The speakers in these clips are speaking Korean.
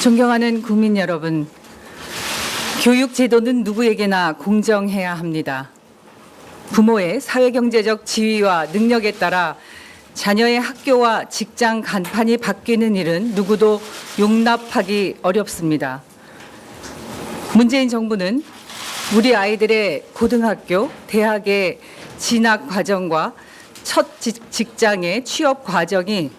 존경하는 국민 여러분, 교육 제도는 누구에게나 공정해야 합니다. 부모의 사회경제적 지위와 능력에 따라 자녀의 학교와 직장 간판이 바뀌는 일은 누구도 용납하기 어렵습니다. 문재인 정부는 우리 아이들의 고등학교, 대학의 진학 과정과 첫 직장의 취업 과정이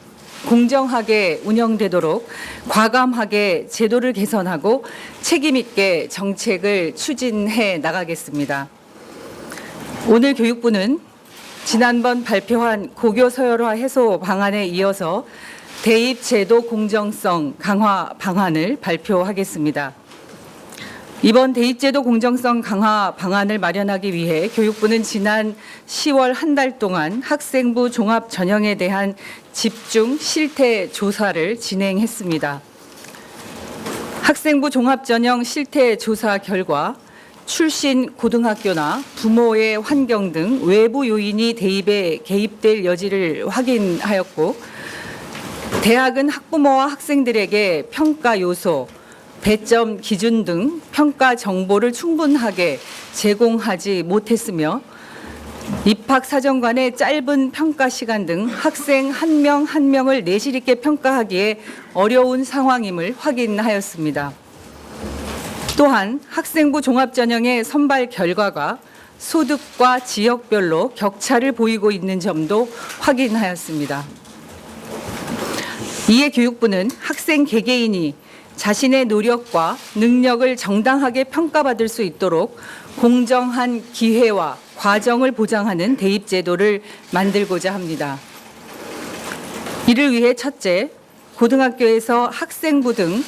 공정하게 운영되도록 과감하게 제도를 개선하고 책임 있게 정책을 추진해 나가겠습니다. 오늘 교육부는 지난번 발표한 고교 서열화 해소 방안에 이어서 대입 제도 공정성 강화 방안을 발표하겠습니다. 이번 대입제도 공정성 강화 방안을 마련하기 위해 교육부는 지난 10월 한 달 동안 학생부 종합 전형에 대한 집중 실태 조사를 진행했습니다. 학생부 종합 전형 실태 조사 결과 출신 고등학교나 부모의 환경 등 외부 요인이 대입에 개입될 여지를 확인하였고, 대학은 학부모와 학생들에게 평가 요소, 배점 기준 등 평가 정보를 충분하게 제공하지 못했으며, 입학 사정관의 짧은 평가 시간 등 학생 한 명 한 명을 내실 있게 평가하기에 어려운 상황임을 확인하였습니다. 또한 학생부 종합전형의 선발 결과가 소득과 지역별로 격차를 보이고 있는 점도 확인하였습니다. 이에 교육부는 학생 개개인이 자신의 노력과 능력을 정당하게 평가받을 수 있도록 공정한 기회와 과정을 보장하는 대입제도를 만들고자 합니다. 이를 위해 첫째, 고등학교에서 학생부 등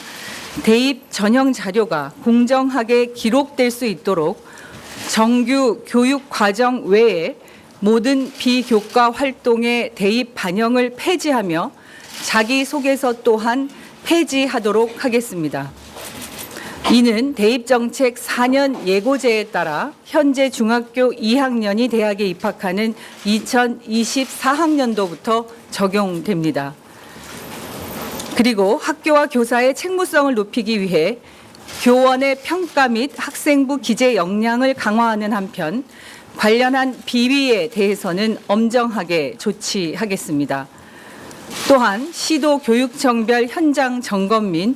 대입 전형 자료가 공정하게 기록될 수 있도록 정규 교육 과정 외에 모든 비교과 활동의 대입 반영을 폐지하며 자기소개서 또한 폐지하도록 하겠습니다. 이는 대입정책 4년 예고제에 따라 현재 중학교 2학년이 대학에 입학하는 2024학년도부터 적용됩니다. 그리고 학교와 교사의 책무성을 높이기 위해 교원의 평가 및 학생부 기재 역량을 강화하는 한편 관련한 비위에 대해서는 엄정하게 조치하겠습니다. 또한 시도 교육청별 현장 점검 및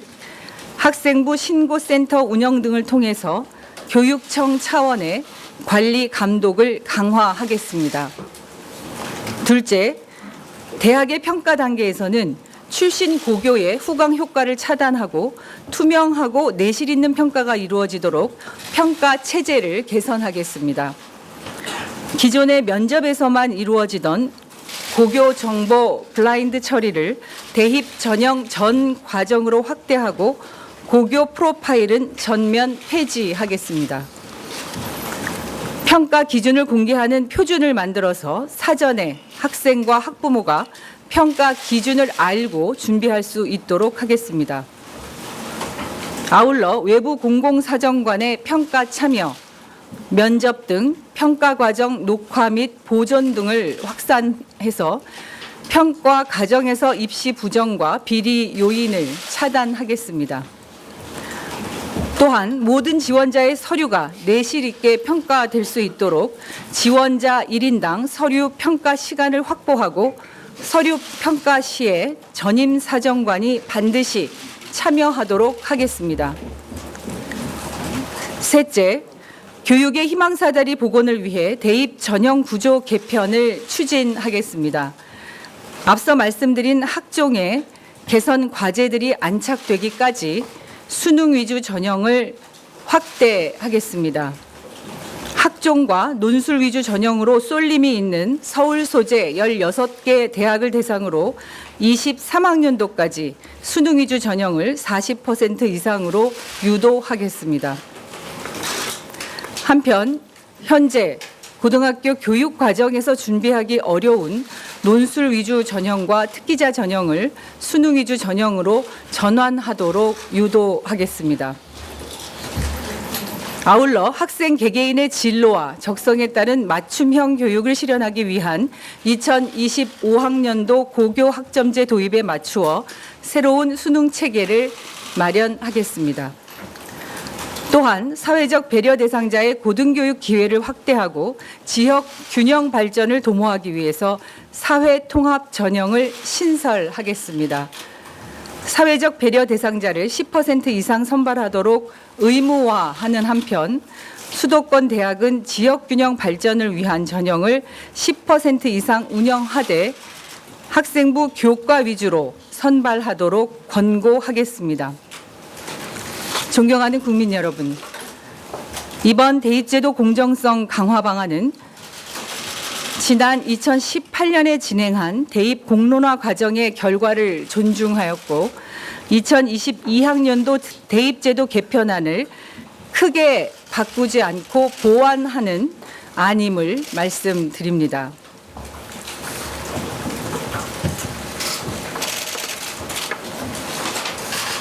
학생부 신고센터 운영 등을 통해서 교육청 차원의 관리 감독을 강화하겠습니다. 둘째, 대학의 평가 단계에서는 출신 고교의 후광 효과를 차단하고 투명하고 내실 있는 평가가 이루어지도록 평가 체제를 개선하겠습니다. 기존의 면접에서만 이루어지던 고교 정보 블라인드 처리를 대입 전형 전 과정으로 확대하고 고교 프로파일은 전면 폐지하겠습니다. 평가 기준을 공개하는 표준을 만들어서 사전에 학생과 학부모가 평가 기준을 알고 준비할 수 있도록 하겠습니다. 아울러 외부 공공사정관의 평가 참여, 면접 등 평가 과정 녹화 및 보존 등을 확산해서 평가 과정에서 입시 부정과 비리 요인을 차단하겠습니다. 또한 모든 지원자의 서류가 내실 있게 평가될 수 있도록 지원자 1인당 서류 평가 시간을 확보하고 서류 평가 시에 전임 사정관이 반드시 참여하도록 하겠습니다. 셋째, 교육의 희망사다리 복원을 위해 대입 전형 구조 개편을 추진하겠습니다. 앞서 말씀드린 학종의 개선 과제들이 안착되기까지 수능 위주 전형을 확대하겠습니다. 학종과 논술 위주 전형으로 쏠림이 있는 서울 소재 16개 대학을 대상으로 23학년도까지 수능 위주 전형을 40% 이상으로 유도하겠습니다. 한편 현재 고등학교 교육 과정에서 준비하기 어려운 논술 위주 전형과 특기자 전형을 수능 위주 전형으로 전환하도록 유도하겠습니다. 아울러 학생 개개인의 진로와 적성에 따른 맞춤형 교육을 실현하기 위한 2025학년도 고교 학점제 도입에 맞추어 새로운 수능 체계를 마련하겠습니다. 또한 사회적 배려 대상자의 고등교육 기회를 확대하고 지역 균형 발전을 도모하기 위해서 사회 통합 전형을 신설하겠습니다. 사회적 배려 대상자를 10% 이상 선발하도록 의무화하는 한편 수도권 대학은 지역 균형 발전을 위한 전형을 10% 이상 운영하되 학생부 교과 위주로 선발하도록 권고하겠습니다. 존경하는 국민 여러분, 이번 대입제도 공정성 강화 방안은 지난 2018년에 진행한 대입 공론화 과정의 결과를 존중하였고 2022학년도 대입제도 개편안을 크게 바꾸지 않고 보완하는 안임을 말씀드립니다.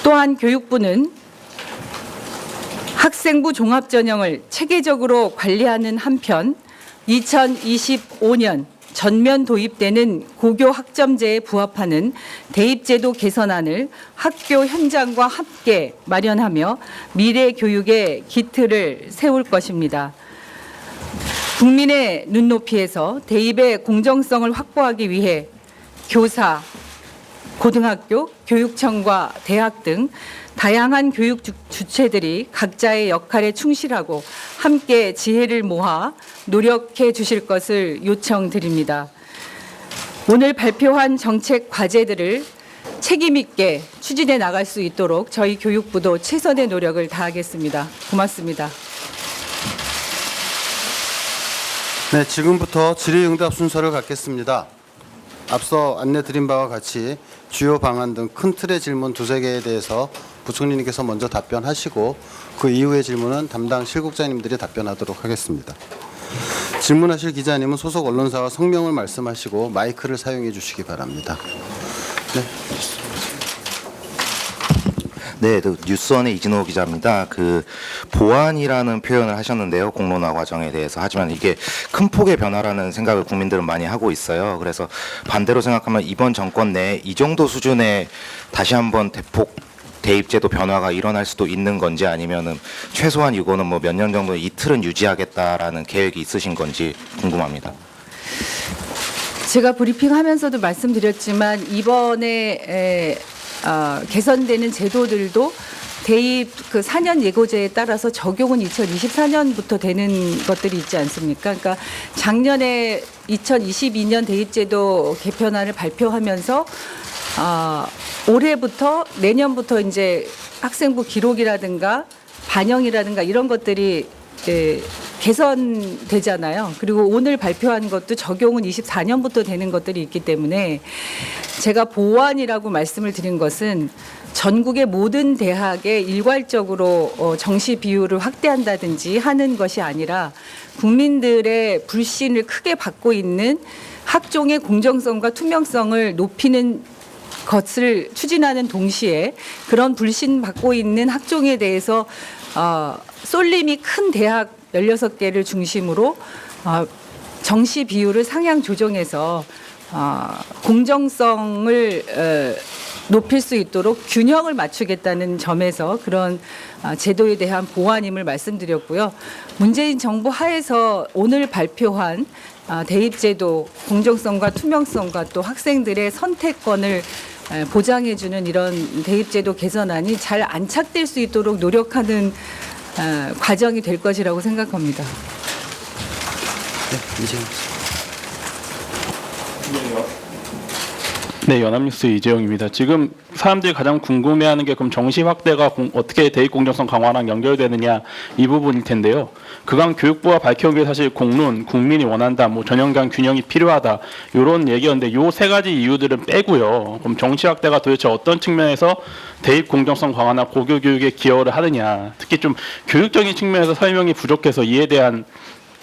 또한 교육부는 학생부 종합전형을 체계적으로 관리하는 한편 2025년 전면 도입되는 고교 학점제에 부합하는 대입제도 개선안을 학교 현장과 함께 마련하며 미래 교육의 기틀을 세울 것입니다. 국민의 눈높이에서 대입의 공정성을 확보하기 위해 교사, 고등학교, 교육청과 대학 등 다양한 교육 주체들이 각자의 역할에 충실하고 함께 지혜를 모아 노력해 주실 것을 요청드립니다. 오늘 발표한 정책 과제들을 책임 있게 추진해 나갈 수 있도록 저희 교육부도 최선의 노력을 다하겠습니다. 고맙습니다. 네, 지금부터 질의응답 순서를 갖겠습니다. 앞서 안내드린 바와 같이 주요 방안 등 큰 틀의 질문 두세 개에 대해서 부총리님께서 먼저 답변하시고 그 이후의 질문은 담당 실국장님들이 답변하도록 하겠습니다. 질문하실 기자님은 소속 언론사와 성명을 말씀하시고 마이크를 사용해 주시기 바랍니다. 네, 뉴스원의 이진호 기자입니다. 보완이라는 표현을 하셨는데요, 공론화 과정에 대해서. 하지만 이게 큰 폭의 변화라는 생각을 국민들은 많이 하고 있어요. 그래서 반대로 생각하면 이번 정권 내에 이 정도 수준의 다시 한번 대폭 대입제도 변화가 일어날 수도 있는 건지, 아니면은 최소한 이거는 뭐 몇 년 정도 이틀은 유지하겠다라는 계획이 있으신 건지 궁금합니다. 제가 브리핑하면서도 말씀드렸지만 이번에 개선되는 제도들도 대입 4년 예고제에 따라서 적용은 2024년부터 되는 것들이 있지 않습니까? 그러니까 작년에 2022년 대입제도 개편안을 발표하면서 올해부터 내년부터 이제 학생부 기록이라든가 반영이라든가 이런 것들이 개선되잖아요. 그리고 오늘 발표한 것도 적용은 24년부터 되는 것들이 있기 때문에 제가 보완이라고 말씀을 드린 것은 전국의 모든 대학에 일괄적으로 정시 비율을 확대한다든지 하는 것이 아니라 국민들의 불신을 크게 받고 있는 학종의 공정성과 투명성을 높이는 것을 추진하는 동시에 그런 불신 받고 있는 학종에 대해서 쏠림이 큰 대학 16개를 중심으로 정시 비율을 상향 조정해서 공정성을 높일 수 있도록 균형을 맞추겠다는 점에서 그런 제도에 대한 보완임을 말씀드렸고요. 문재인 정부 하에서 오늘 발표한 대입제도 공정성과 투명성과 또 학생들의 선택권을 보장해주는 이런 대입제도 개선안이 잘 안착될 수 있도록 노력하는 과정이 될 것이라고 생각합니다. 네, 연합뉴스 이재용입니다. 지금 사람들이 가장 궁금해하는 게 그럼 정시 확대가 어떻게 대입 공정성 강화랑 연결되느냐 이 부분일 텐데요. 그간 교육부가 밝혀온 게 사실 공론, 국민이 원한다, 뭐 전형간 균형이 필요하다 이런 얘기였는데 요 세 가지 이유들은 빼고요. 그럼 정시 확대가 도대체 어떤 측면에서 대입 공정성 강화나 고교 교육에 기여를 하느냐, 특히 좀 교육적인 측면에서 설명이 부족해서 이에 대한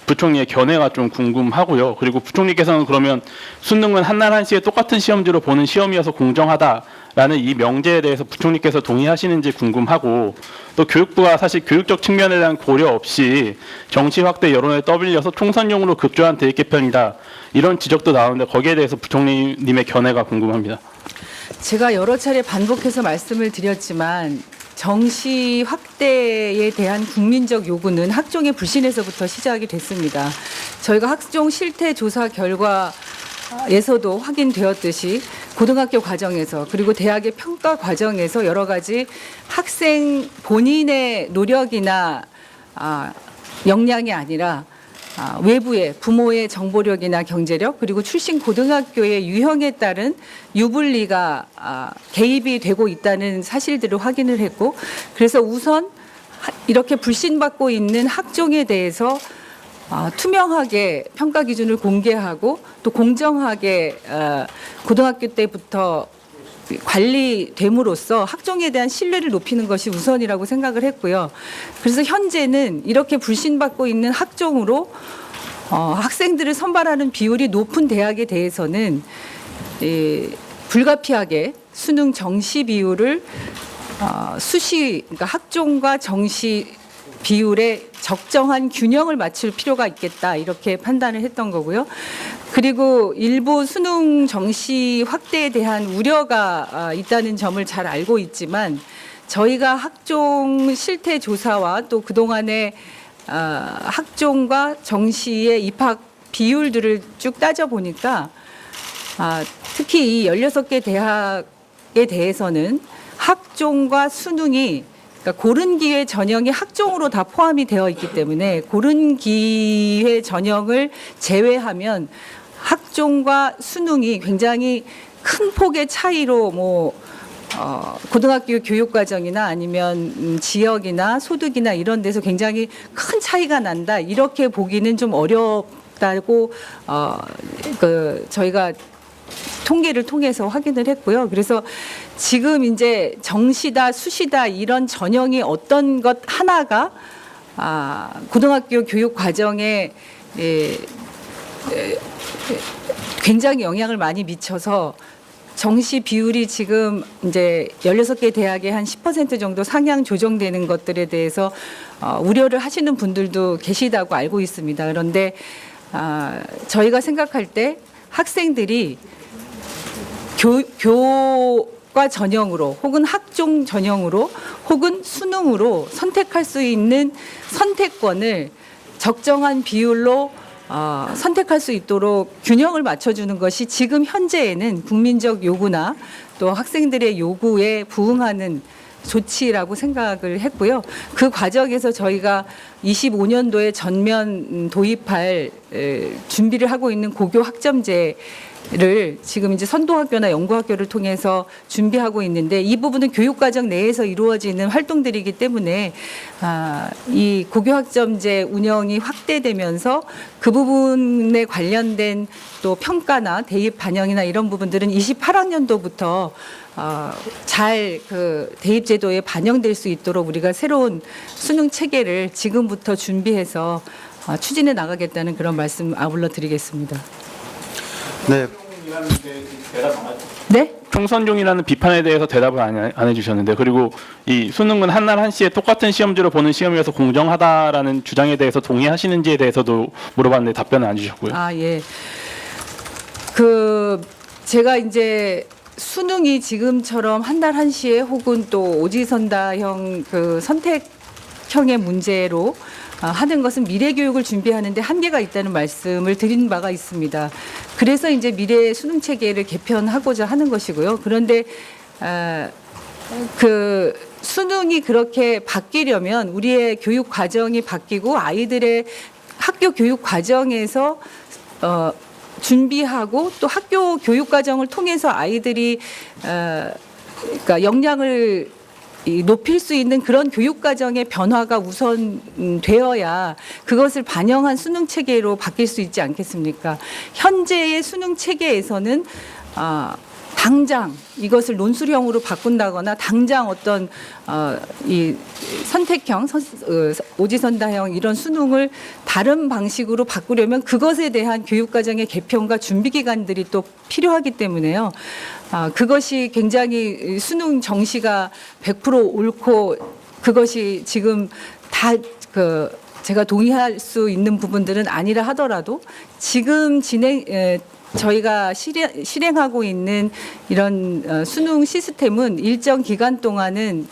부총리의 견해가 좀 궁금하고요. 그리고 부총리께서는 그러면 수능은 한날 한시에 똑같은 시험지로 보는 시험이어서 공정하다라는 이 명제에 대해서 부총리께서 동의하시는지 궁금하고, 또 교육부가 사실 교육적 측면에 대한 고려 없이 정시 확대 여론에 떠밀려서 총선용으로 급조한 대입 개편이다 이런 지적도 나오는데 거기에 대해서 부총리님의 견해가 궁금합니다. 제가 여러 차례 반복해서 말씀을 드렸지만 정시 확대에 대한 국민적 요구는 학종의 불신에서부터 시작이 됐습니다. 저희가 학종 실태 조사 결과에서도 확인되었듯이 고등학교 과정에서 그리고 대학의 평가 과정에서 여러 가지 학생 본인의 노력이나 역량이 아니라 외부의 부모의 정보력이나 경제력 그리고 출신 고등학교의 유형에 따른 유불리가 개입이 되고 있다는 사실들을 확인을 했고 그래서 우선 이렇게 불신받고 있는 학종에 대해서 투명하게 평가 기준을 공개하고 또 공정하게 고등학교 때부터 관리됨으로써 학종에 대한 신뢰를 높이는 것이 우선이라고 생각을 했고요. 그래서 현재는 이렇게 불신받고 있는 학종으로 학생들을 선발하는 비율이 높은 대학에 대해서는 불가피하게 수능 정시 비율을 그러니까 학종과 정시 비율의 적정한 균형을 맞출 필요가 있겠다 이렇게 판단을 했던 거고요. 그리고 일부 수능 정시 확대에 대한 우려가 있다는 점을 잘 알고 있지만 저희가 학종 실태 조사와 또 그동안의 학종과 정시의 입학 비율들을 쭉 따져보니까 특히 이 16개 대학에 대해서는 학종과 수능이 그러니까 고른 기회 전형이 학종으로 다 포함이 되어 있기 때문에 고른 기회 전형을 제외하면 학종과 수능이 굉장히 큰 폭의 차이로 고등학교 교육 과정이나 아니면 지역이나 소득이나 이런 데서 굉장히 큰 차이가 난다 이렇게 보기는 좀 어렵다고 저희가 통계를 통해서 확인을 했고요. 그래서 지금 이제 정시다 수시다 이런 전형이 어떤 것 하나가 고등학교 교육 과정에 굉장히 영향을 많이 미쳐서 정시 비율이 지금 이제 16개 대학에 한 10% 정도 상향 조정되는 것들에 대해서 우려를 하시는 분들도 계시다고 알고 있습니다. 그런데 저희가 생각할 때 학생들이 교과 전형으로 혹은 학종 전형으로 혹은 수능으로 선택할 수 있는 선택권을 적정한 비율로 선택할 수 있도록 균형을 맞춰주는 것이 지금 현재에는 국민적 요구나 또 학생들의 요구에 부응하는 조치라고 생각을 했고요. 그 과정에서 저희가 25년도에 전면 도입할 준비를 하고 있는 고교 학점제를 지금 이제 선도학교나 연구학교를 통해서 준비하고 있는데 이 부분은 교육과정 내에서 이루어지는 활동들이기 때문에 이 고교학점제 운영이 확대되면서 그 부분에 관련된 또 평가나 대입 반영이나 이런 부분들은 28학년도부터 잘 그 대입 제도에 반영될 수 있도록 우리가 새로운 수능 체계를 지금부터 준비해서 추진해 나가겠다는 그런 말씀 아울러 드리겠습니다. 네. 네? 총선용이라는 비판에 대해서 대답을 안 해주셨는데 그리고 이 수능은 한날 한시에 똑같은 시험지로 보는 시험이어서 공정하다라는 주장에 대해서 동의하시는지에 대해서도 물어봤는데 답변을 안 주셨고요. 예. 제가 이제 수능이 지금처럼 한날 한시에 혹은 또 오지선다형 그 선택형의 문제로 하는 것은 미래 교육을 준비하는데 한계가 있다는 말씀을 드린 바가 있습니다. 그래서 이제 미래 수능 체계를 개편하고자 하는 것이고요. 그런데 그 수능이 그렇게 바뀌려면 우리의 교육 과정이 바뀌고 아이들의 학교 교육 과정에서 준비하고 또 학교 교육 과정을 통해서 아이들이 그러니까 역량을 높일 수 있는 그런 교육 과정의 변화가 우선 되어야 그것을 반영한 수능 체계로 바뀔 수 있지 않겠습니까? 현재의 수능 체계에서는 당장 이것을 논술형으로 바꾼다거나 당장 어떤 이 선택형, 오지선다형 이런 수능을 다른 방식으로 바꾸려면 그것에 대한 교육과정의 개편과 준비 기간들이 또 필요하기 때문에요. 그것이 굉장히 수능 정시가 100% 옳고 그것이 지금 다 제가 동의할 수 있는 부분들은 아니라 하더라도 지금 저희가 실행하고 있는 이런 수능 시스템은 일정 기간 동안은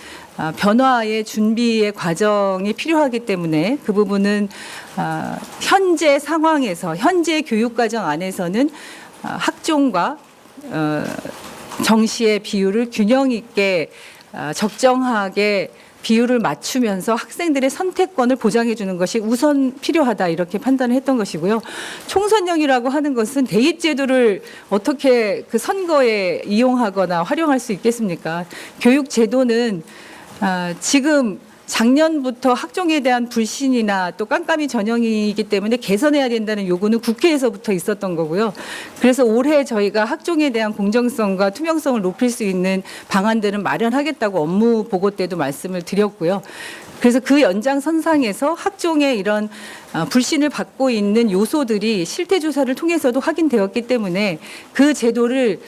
변화의 준비의 과정이 필요하기 때문에 그 부분은 현재 상황에서 현재 교육과정 안에서는 학종과 정시의 비율을 균형 있게 적정하게 비율을 맞추면서 학생들의 선택권을 보장해 주는 것이 우선 필요하다 이렇게 판단을 했던 것이고요. 총선령이라고 하는 것은 대입 제도를 어떻게 그 선거에 이용하거나 활용할 수 있겠습니까? 교육 제도는 지금 작년부터 학종에 대한 불신이나 또 깜깜이 전형이기 때문에 개선해야 된다는 요구는 국회에서부터 있었던 거고요. 그래서 올해 저희가 학종에 대한 공정성과 투명성을 높일 수 있는 방안들은 마련하겠다고 업무 보고 때도 말씀을 드렸고요. 그래서 그 연장선상에서 학종의 이런 불신을 받고 있는 요소들이 실태조사를 통해서도 확인되었기 때문에 그 제도를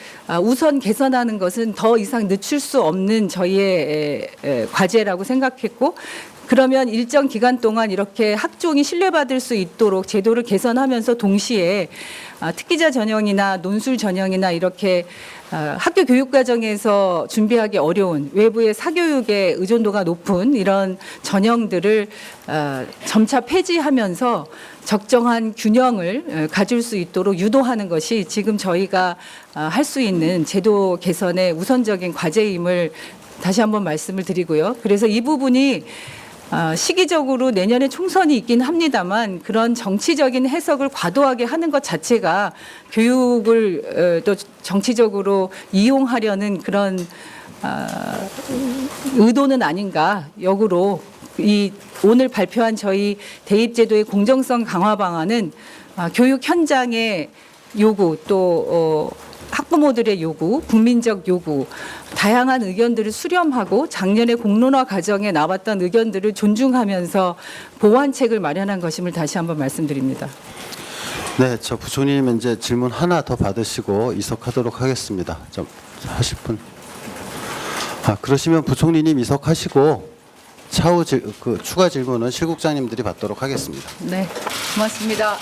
우선 개선하는 것은 더 이상 늦출 수 없는 저희의 과제라고 생각했고, 그러면 일정 기간 동안 이렇게 학종이 신뢰받을 수 있도록 제도를 개선하면서 동시에 특기자 전형이나 논술 전형이나 이렇게 학교 교육 과정에서 준비하기 어려운 외부의 사교육에 의존도가 높은 이런 전형들을 점차 폐지하면서 적정한 균형을 가질 수 있도록 유도하는 것이 지금 저희가 할 수 있는 제도 개선의 우선적인 과제임을 다시 한번 말씀을 드리고요. 그래서 이 부분이 시기적으로 내년에 총선이 있긴 합니다만 그런 정치적인 해석을 과도하게 하는 것 자체가 교육을 또 정치적으로 이용하려는 그런 의도는 아닌가. 역으로 이 오늘 발표한 저희 대입제도의 공정성 강화 방안은 교육 현장의 요구 또 학부모들의 요구, 국민적 요구, 다양한 의견들을 수렴하고 작년에 공론화 과정에 나왔던 의견들을 존중하면서 보완책을 마련한 것임을 다시 한번 말씀드립니다. 네, 저 부총리님 이제 질문 하나 더 받으시고 이석하도록 하겠습니다. 좀 하실 분. 그러시면 부총리님 이석하시고 차후 추가 질문은 실국장님들이 받도록 하겠습니다. 네, 고맙습니다.